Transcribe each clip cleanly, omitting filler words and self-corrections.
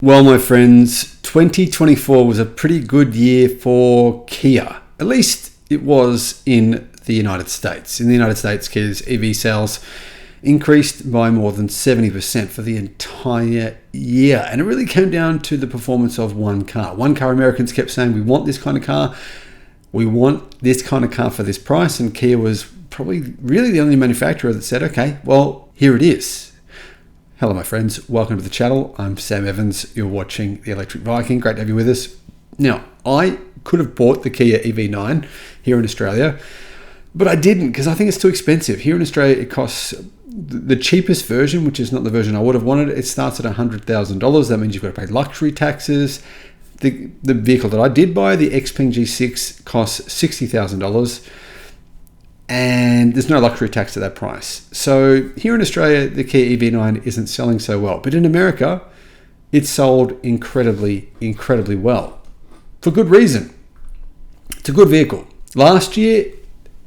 Well, my friends, 2024 was a pretty good year for Kia. At least it was in the United States. In the United States, Kia's EV sales increased by more than 70% for the entire year. And it really came down to the performance of one car. One car Americans kept saying, we want this kind of car. We want this kind of car for this price. And Kia was probably really the only manufacturer that said, okay, well, here it is. Hello, my friends. Welcome to the channel. I'm Sam Evans. You're watching the Electric Viking. Great to have you with us. Now, I could have bought the Kia EV9 here in Australia, but I didn't because I think it's too expensive. Here in Australia, it costs the cheapest version, which is not the version I would have wanted. It starts at $100,000. That means you've got to pay luxury taxes. The vehicle that I did buy, the Xpeng G6, costs $60,000. And there's no luxury tax at that price. So here in Australia, the Kia EV9 isn't selling so well. But in America, it's sold incredibly, incredibly well. For good reason. It's a good vehicle. Last year,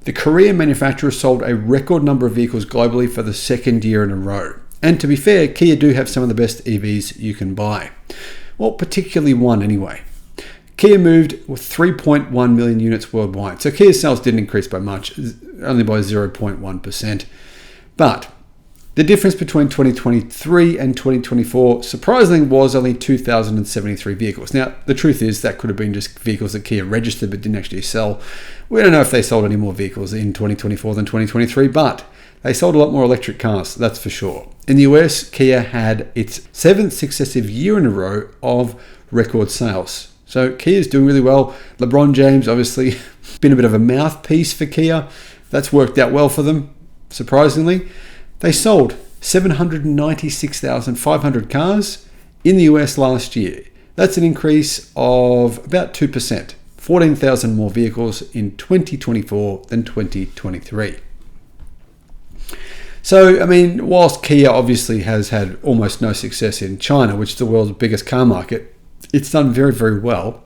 the Korean manufacturer sold a record number of vehicles globally for the second year in a row. And to be fair, Kia do have some of the best EVs you can buy. Well, particularly one anyway. Kia moved with 3.1 million units worldwide. So Kia sales didn't increase by much, only by 0.1%. But the difference between 2023 and 2024, surprisingly, was only 2,073 vehicles. Now, the truth is that could have been just vehicles that Kia registered but didn't actually sell. We don't know if they sold any more vehicles in 2024 than 2023, but they sold a lot more electric cars, that's for sure. In the US, Kia had its 7th successive year in a row of record sales. So Kia's doing really well. LeBron James, obviously, been a bit of a mouthpiece for Kia. That's worked out well for them, surprisingly. They sold 796,500 cars in the US last year. That's an increase of about 2%. 14,000 more vehicles in 2024 than 2023. So, I mean, whilst Kia obviously has had almost no success in China, which is the world's biggest car market, it's done very, very well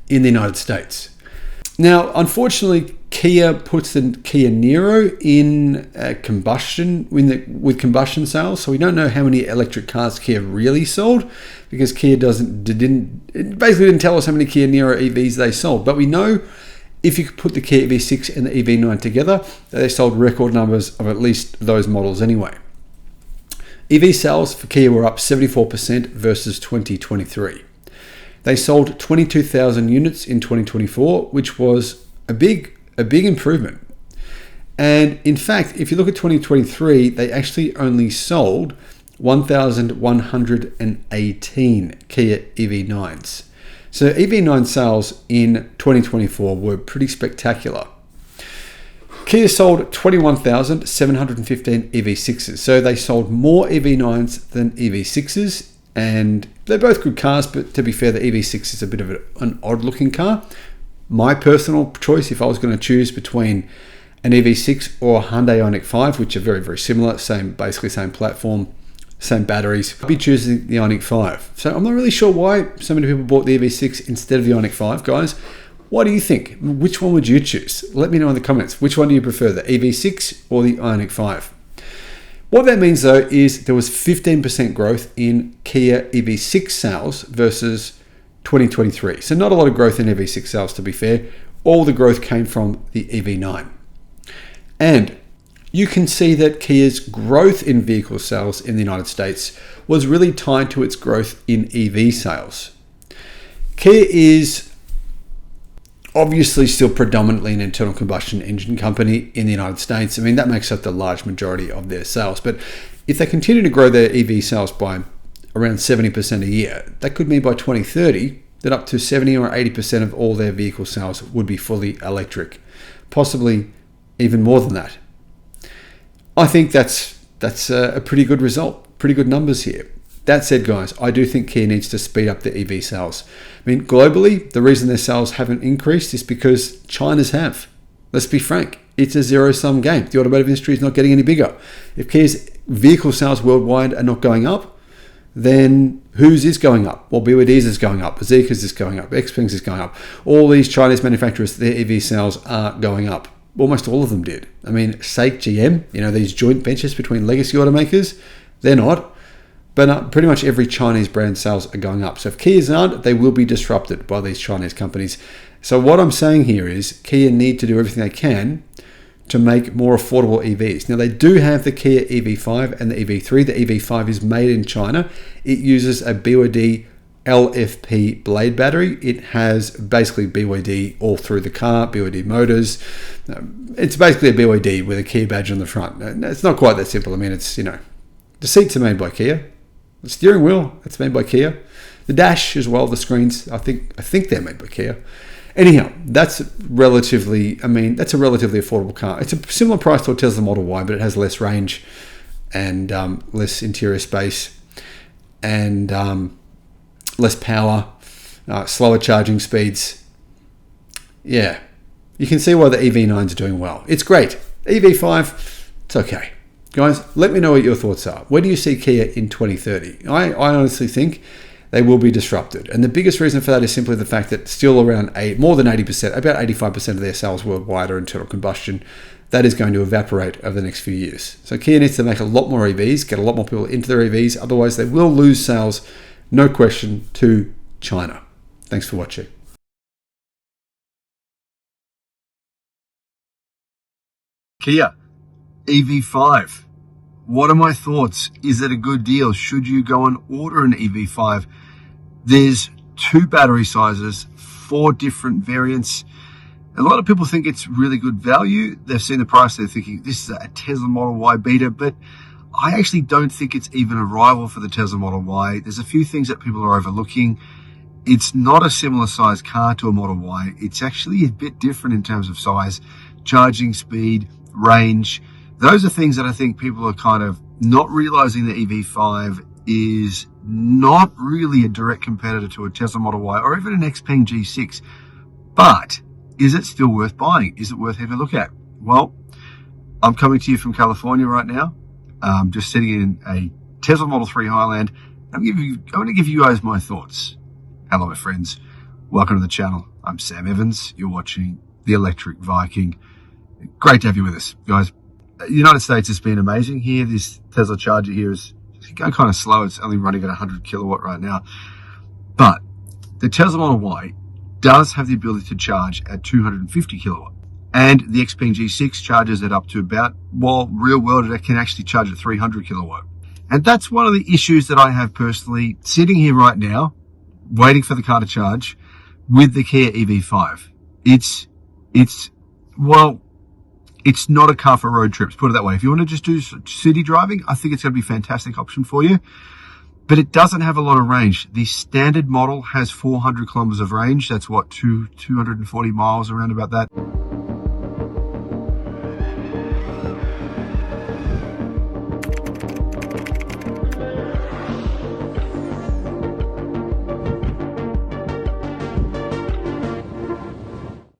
in the United States. Now, unfortunately, Kia puts the Kia Niro in combustion with combustion sales, so we don't know how many electric cars Kia really sold because Kia didn't tell us how many Kia Niro EVs they sold. But we know if you could put the Kia EV6 and the EV9 together, they sold record numbers of at least those models anyway. EV sales for Kia were up 74% versus 2023. They sold 22,000 units in 2024, which was a big improvement. And in fact, if you look at 2023, they actually only sold 1,118 Kia EV9s. So EV9 sales in 2024 were pretty spectacular. Kia sold 21,715 EV6s. So they sold more EV9s than EV6s. And they're both good cars, but to be fair, the EV6 is a bit of an odd looking car. My personal choice, if I was going to choose between an EV6 or a Hyundai Ioniq 5, which are very, very similar, basically same platform, same batteries, I'd be choosing the Ioniq 5. So I'm not really sure why so many people bought the EV6 instead of the Ioniq 5, guys. What do you think? Which one would you choose? Let me know in the comments. Which one do you prefer, the EV6 or the Ioniq 5? What that means, though, is there was 15% growth in Kia EV6 sales versus 2023. So not a lot of growth in EV6 sales, to be fair. All the growth came from the EV9. And you can see that Kia's growth in vehicle sales in the United States was really tied to its growth in EV sales. Kia is obviously still predominantly an internal combustion engine company in the United States. I mean, that makes up the large majority of their sales. But if they continue to grow their EV sales by around 70% a year, that could mean by 2030 that up to 70 or 80% of all their vehicle sales would be fully electric, possibly even more than that. I think that's a pretty good result, pretty good numbers here. That said, guys, I do think Kia needs to speed up the EV sales. I mean, globally, the reason their sales haven't increased is because China's have. Let's be frank. It's a zero-sum game. The automotive industry is not getting any bigger. If Kia's vehicle sales worldwide are not going up, then whose is going up? Well, BYD's is going up. Zeekr's is going up. Xpeng's is going up. All these Chinese manufacturers, their EV sales are going up. Almost all of them did. I mean, SAIC, GM, these joint ventures between legacy automakers, they're not. but pretty much every Chinese brand sales are going up. So if Kias aren't, they will be disrupted by these Chinese companies. So what I'm saying here is Kia need to do everything they can to make more affordable EVs. Now, they do have the Kia EV5 and the EV3. The EV5 is made in China. It uses a BYD LFP blade battery. It has basically BYD all through the car, BYD motors. It's basically a BYD with a Kia badge on the front. It's not quite that simple. I mean, it's, the seats are made by Kia. The steering wheel, it's made by Kia. The dash as well, the screens, I think they're made by Kia. Anyhow, that's a relatively affordable car. It's a similar price to a Tesla Model Y, but it has less range and less interior space and less power, slower charging speeds. Yeah, you can see why the EV9 is doing well. It's great. EV5, it's okay. Guys, let me know what your thoughts are. Where do you see Kia in 2030? I honestly think they will be disrupted. And the biggest reason for that is simply the fact that still around more than 80%, about 85% of their sales worldwide are internal combustion. That is going to evaporate over the next few years. So Kia needs to make a lot more EVs, get a lot more people into their EVs. Otherwise, they will lose sales, no question, to China. Thanks for watching. Kia EV5. What are my thoughts? Is it a good deal? Should you go and order an EV5? There's 2 battery sizes, 4 different variants. A lot of people think it's really good value. They've seen the price, they're thinking this is a Tesla Model Y beta, but I actually don't think it's even a rival for the Tesla Model Y. There's a few things that people are overlooking. It's not a similar size car to a Model Y. It's actually a bit different in terms of size, charging speed, range. Those are things that I think people are kind of not realizing. The EV5 is not really a direct competitor to a Tesla Model Y or even an Xpeng G6. But is it still worth buying? Is it worth having a look at? Well, I'm coming to you from California right now. Just sitting in a Tesla Model 3 Highland. I'm going to give you guys my thoughts. Hello, my friends. Welcome to the channel. I'm Sam Evans. You're watching the Electric Viking. Great to have you with us, guys. The United States has been amazing here. This Tesla charger here is going kind of slow. It's only running at 100 kilowatt right now. But the Tesla Model Y does have the ability to charge at 250 kilowatt. And the Xpeng G6 charges it up to about, well, real world, it can actually charge at 300 kilowatt. And that's one of the issues that I have personally sitting here right now, waiting for the car to charge with the Kia EV5. It's not a car for road trips, put it that way. If you want to just do city driving, I think it's going to be a fantastic option for you. But it doesn't have a lot of range. The standard model has 400 kilometers of range. That's what, 240 miles, around about that.